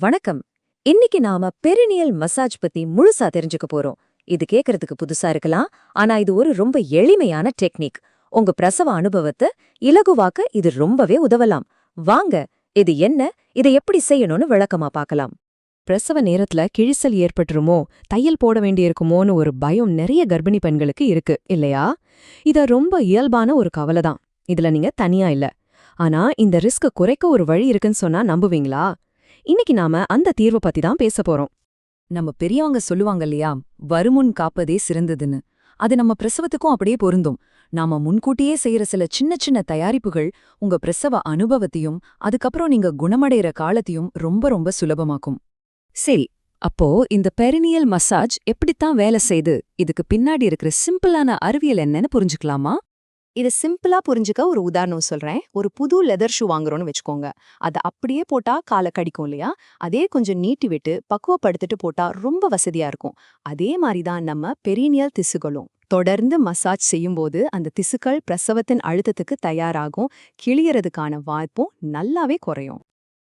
வணக்கம். இன்னைக்கு நாம பெரினியல் மசாஜ் பத்தி முழுசா தெரிஞ்சுக்க போறோம். இது கேக்குறதுக்கு புதுசா இருக்கலாம், ஆனா இது ஒரு ரொம்ப எளிமையான டெக்னிக். உங்க பிரசவ அனுபவத்தை இலகுவாக்க இது ரொம்பவே உதவலாம். வாங்க, இது என்ன, இதை எப்படி செய்யணும்னு விளக்கமா பார்க்கலாம். பிரசவ நேரத்துல கிழிசல் ஏற்பட்டுருமோ, தையல் போட வேண்டியிருக்குமோன்னு ஒரு பயம் நிறைய கர்ப்பிணி பெண்களுக்கு இருக்கு இல்லையா? இத ரொம்ப இயல்பான ஒரு கவலை தான். இதுல நீங்க தனியா இல்ல. ஆனா இந்த ரிஸ்க குறைக்க ஒரு வழி இருக்குன்னு சொன்னா நம்புவீங்களா? இன்னைக்கு நாம அந்த தீர்வு பத்தி தான் பேச போறோம். நம்ம பெரியவங்க சொல்லுவாங்க இல்லையா, வருமுன் காப்பதே சிறந்ததுன்னு. அது நம்ம பிரசவத்துக்கும் அப்படியே பொருந்தும். நாம முன்கூட்டியே செய்யற சில சின்ன சின்ன தயாரிப்புகள் உங்க பிரசவ அனுபவத்தையும் அதுக்கப்புறம் நீங்க குணமடைகிற காலத்தையும் ரொம்ப ரொம்ப சுலபமாக்கும். சரி, அப்போ இந்த பெரினியல் மசாஜ் எப்படித்தான் வேலை செய்து, இதுக்கு பின்னாடி இருக்கிற சிம்பிளான அறிவியல் என்னன்னு புரிஞ்சுக்கலாமா? இத சிம்பிளா புரிஞ்சுக்க ஒரு உதாரணம் சொல்றேன். ஒரு புது லெதர் ஷூ வாங்குறோம்னு வச்சுக்கோங்க. அத அப்படியே போட்டா கால கடிக்கும் இல்லையா? அதே கொஞ்சம் நீட்டி விட்டு பக்குவப்படுத்திட்டு போட்டா ரொம்ப வசதியா இருக்கும். அதே மாதிரி தான் நம்ம பெரினியல் திசுகளும். தொடர்ந்து மசாஜ் செய்யும்போது அந்த திசுக்கள் பிரசவத்தின் அழுத்தத்துக்கு தயாராகும், கிழியறதுக்கான வாய்ப்பும் நல்லாவே குறையும்.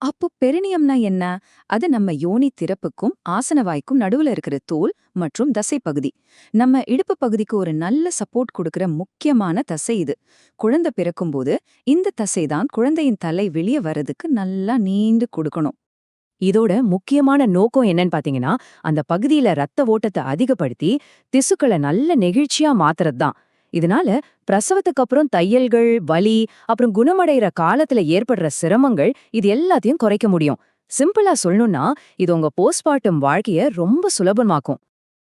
அப்போ பெரினியம்னா என்ன? அது நம்ம யோனி திறப்புக்கும் ஆசனவாய்க்கும் நடுவுல இருக்கிற தோல் மற்றும் தசைப்பகுதி. நம்ம இடுப்பு பகுதிக்கு ஒரு நல்ல சப்போர்ட் கொடுக்கிற முக்கியமான தசை இது. குழந்தை பிறக்கும்போது இந்த தசைதான் குழந்தையின் தலை வெளியே வர்றதுக்கு நல்லா நீண்டு கொடுக்கணும். இதோட முக்கியமான நோக்கம் என்னன்னு பாத்தீங்கன்னா, அந்த பகுதியில ரத்த ஓட்டத்தை அதிகப்படுத்தி திசுக்களை நல்ல நெகிழ்ச்சியா மாத்துறது தான். இதனால பிரசவத்துக்கு அப்புறம் தையல்கள், வலி, அப்புறம் குணமடைகிற காலத்துல ஏற்படுற சிரமங்கள் இது எல்லாத்தையும் குறைக்க முடியும். சிம்பிளா சொல்லணும்னா இது உங்க போஸ்ட்மார்ட்டம் வாழ்க்கைய ரொம்ப சுலபமாக்கும்.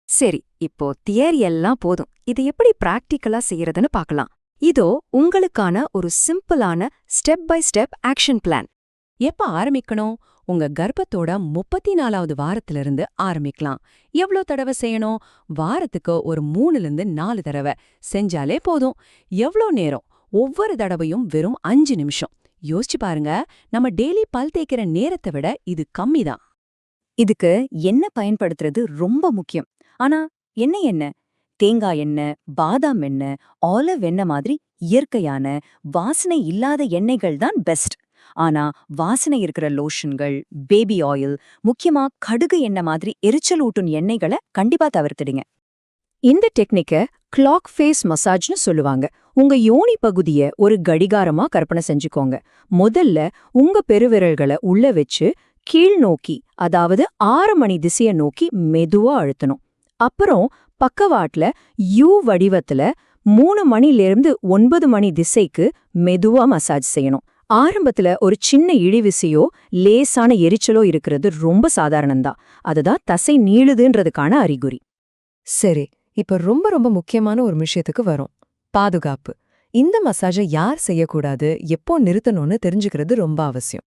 சரி, இப்போ தியரி எல்லாம் போதும். இது எப்படி பிராக்டிக்கலா செய்யறதுன்னு பார்க்கலாம். இதோ உங்களுக்கான ஒரு சிம்பிளான step by step action plan. எப்ப ஆரம்பிக்கணும்? உங்க கர்ப்பத்தோட 34வது வாரத்திலிருந்து ஆரம்பிக்கலாம். எவ்ளோ தடவை செய்யணும்? வாரத்துக்கு ஒரு 3லிருந்து 4 தடவை செஞ்சாலே போதும். எவ்ளோ நேரம்? ஒவ்வொரு தடவையும் வெறும் 5 நிமிஷம். யோசிச்சு பாருங்க, நம்ம டெய்லி பல் தேய்க்கிற நேரத்தை விட இது கம்மிதான். இதுக்கு எண்ணெய் பயன்படுத்துறது ரொம்ப முக்கியம். ஆனா என்ன? தேங்காய் எண்ணெய், பாதாம் எண்ணெய், ஆலிவ் எண்ணெய் மாதிரி இயற்கையான வாசனை இல்லாத எண்ணெய்கள் தான் பெஸ்ட். ஆனா வாசனை இருக்கிற லோஷன்கள், பேபி ஆயில், முக்கியமா கடுகு எண்ணெய் மாதிரி எரிச்சல் ஊட்டும் எண்ணெய்களை கண்டிப்பா தவிர்த்துடுங்க. இந்த டெக்னிக்க கிளாக் ஃபேஸ் மசாஜ்னு சொல்லுவாங்க. உங்க யோனி பகுதிய ஒரு கடிகாரமா கற்பனை செஞ்சுக்கோங்க. முதல்ல உங்க பெருவிரல்களை உள்ள வச்சு கீழ் நோக்கி, அதாவது 6 மணி திசைய நோக்கி மெதுவா அழுத்தணும். அப்புறம் பக்கவாட்ல யூ வடிவத்துல 3 மணிலேருந்து 9 மணி திசைக்கு மெதுவா மசாஜ் செய்யணும். ஆரம்பத்துல ஒரு சின்ன இழிவிசையோ லேசான எரிச்சலோ இருக்கிறது ரொம்ப சாதாரணம்தான். அதுதான் தசை நீளுதுன்றதுக்கான அறிகுறி. சரி, இப்ப ரொம்ப ரொம்ப முக்கியமான ஒரு விஷயத்துக்கு வரும். பாதுகாப்பு. இந்த மசாஜை யார் செய்யக்கூடாது, எப்போ நிறுத்தணும்னு தெரிஞ்சுக்கிறது ரொம்ப அவசியம்.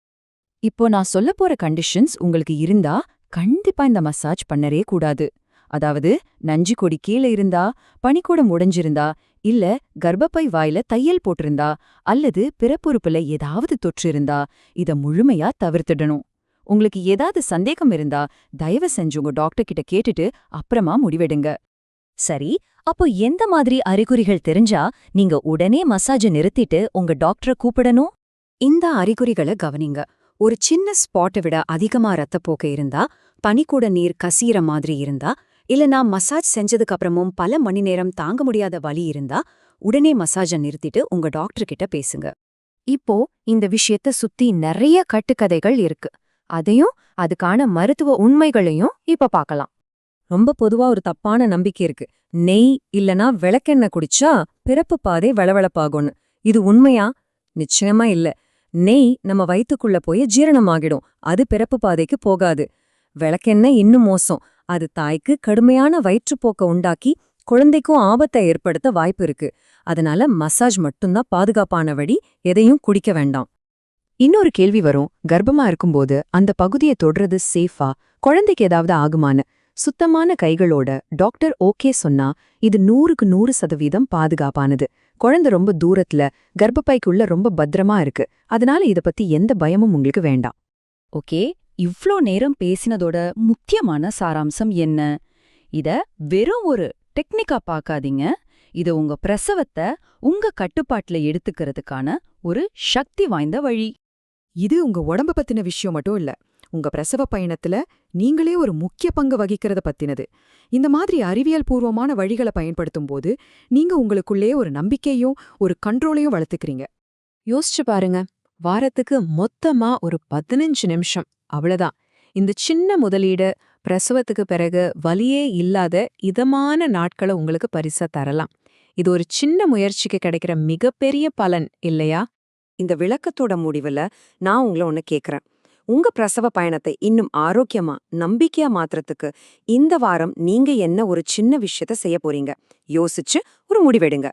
இப்போ நான் சொல்ல போற கண்டிஷன்ஸ் உங்களுக்கு இருந்தா கண்டிப்பா இந்த மசாஜ் பண்ணவே கூடாது. அதாவது நஞ்சு கொடி கீழே இருந்தா, பனிக்கூடம் உடைஞ்சிருந்தா, இல்ல கர்ப்பப்பை வாயில தையல் போட்டிருந்தா, அல்லது பிறப்புறுப்புல ஏதாவது தொற்று இருந்தா இத முழுமையா தவிர்த்திடணும். உங்களுக்கு ஏதாவது சந்தேகம் இருந்தா தயவு செஞ்சு உங்க டாக்டர் கிட்ட கேட்டுட்டு அப்புறமா முடிவெடுங்க. சரி, அப்போ எந்த மாதிரி அறிகுறிகள் தெரிஞ்சா நீங்க உடனே மசாஜ நிறுத்திட்டு உங்க டாக்டரை கூப்பிடணும்? இந்த அறிகுறிகளை கவனிங்க. ஒரு சின்ன ஸ்பாட்டை விட அதிகமா ரத்தப்போக்கு இருந்தா, பனிக்கூட நீர் கசியிற மாதிரி இருந்தா, இல்லனா மசாஜ் செஞ்சதுக்கு அப்புறமும் பல மணி நேரம் தாங்க முடியாத வலி இருந்தா உடனே மசாஜ நிறுத்திட்டு உங்க டாக்டர் கிட்ட பேசுங்க. இப்போ இந்த விஷயத்த சுத்தி நிறைய கட்டுக்கதைகள் இருக்கு. அதையும் அதுக்கான மருத்துவ உண்மைகளையும் இப்ப பார்க்கலாம். ரொம்ப பொதுவா ஒரு தப்பான நம்பிக்கை இருக்கு. நெய் இல்லனா விளக்கெண்ணெய் குடிச்சா பிறப்பு பாதை வளவளப்பாகும்னு. இது உண்மையா? நிச்சயமா இல்ல. நெய் நம்ம வயித்துக்குள்ள போய் ஜீரணமாகிடும், அது பிறப்பு பாதைக்கு போகாது. விளக்கெண்ணெய் இன்னும் மோசம். அது தாய்க்கு கடுமையான வயிற்றுப்போக்க உண்டாக்கி குழந்தைக்கும் ஆபத்தை ஏற்படுத்த வாய்ப்பு இருக்கு. அதனால மசாஜ் மட்டும்தான் பாதுகாப்பான வழி, எதையும் குடிக்க வேண்டாம். இன்னொரு கேள்வி வரும், கர்ப்பமா இருக்கும்போது அந்த பகுதியை தொடுறது சேஃபா, குழந்தைக்கு ஏதாவது ஆகுமான்னு. சுத்தமான கைகளோட டாக்டர் ஓகே சொன்னா இது 100க்கு 100% பாதுகாப்பானது. குழந்தை ரொம்ப தூரத்துல, கர்ப்பப்பைக்குள்ள ரொம்ப பத்திரமா இருக்கு. அதனால இத பத்தி எந்த பயமும் உங்களுக்கு வேண்டாம். ஓகே, இவ்ளோ நேரம் பேசினதோட முக்கியமான சாராம்சம் என்ன? இத வெறும் ஒரு டெக்னிக்கா பார்க்காதீங்க. இது உங்க பிரசவத்தை உங்க கட்டுப்பாட்டுல எடுத்துக்கிறதுக்கான ஒரு சக்தி வாய்ந்த வழி. இது உங்க உடம்ப பத்தின விஷயம் மட்டும் இல்ல, உங்க பிரசவ பயணத்துல நீங்களே ஒரு முக்கிய பங்கு வகிக்கிறத பத்தினது. இந்த மாதிரி அறிவியல் பூர்வமான வழிகளை பயன்படுத்தும் போது நீங்க உங்களுக்குள்ளே ஒரு நம்பிக்கையும் ஒரு கண்ட்ரோலையும் வளர்த்துக்கிறீங்க. யோசிச்சு பாருங்க, வாரத்துக்கு மொத்தமா ஒரு 15 நிமிஷம், அவ்வளவுதான். இந்த சின்ன முதலீடு பிரசவத்துக்கு பிறகு வலியே இல்லாத இதமான நாட்களை உங்களுக்கு பரிசா தரலாம். இது ஒரு சின்ன முயற்சிக்கு கிடைக்கிற மிகப்பெரிய பலன் இல்லையா? இந்த விளக்கத்தோட முடிவுல நான் உங்களை ஒண்ணு கேக்குறேன். உங்க பிரசவ பயணத்தை இன்னும் ஆரோக்கியமா, நம்பிக்கையா மாத்துறதுக்கு இந்த வாரம் நீங்க என்ன ஒரு சின்ன விஷயத்த செய்ய போறீங்க? யோசிச்சு ஒரு முடிவெடுங்க.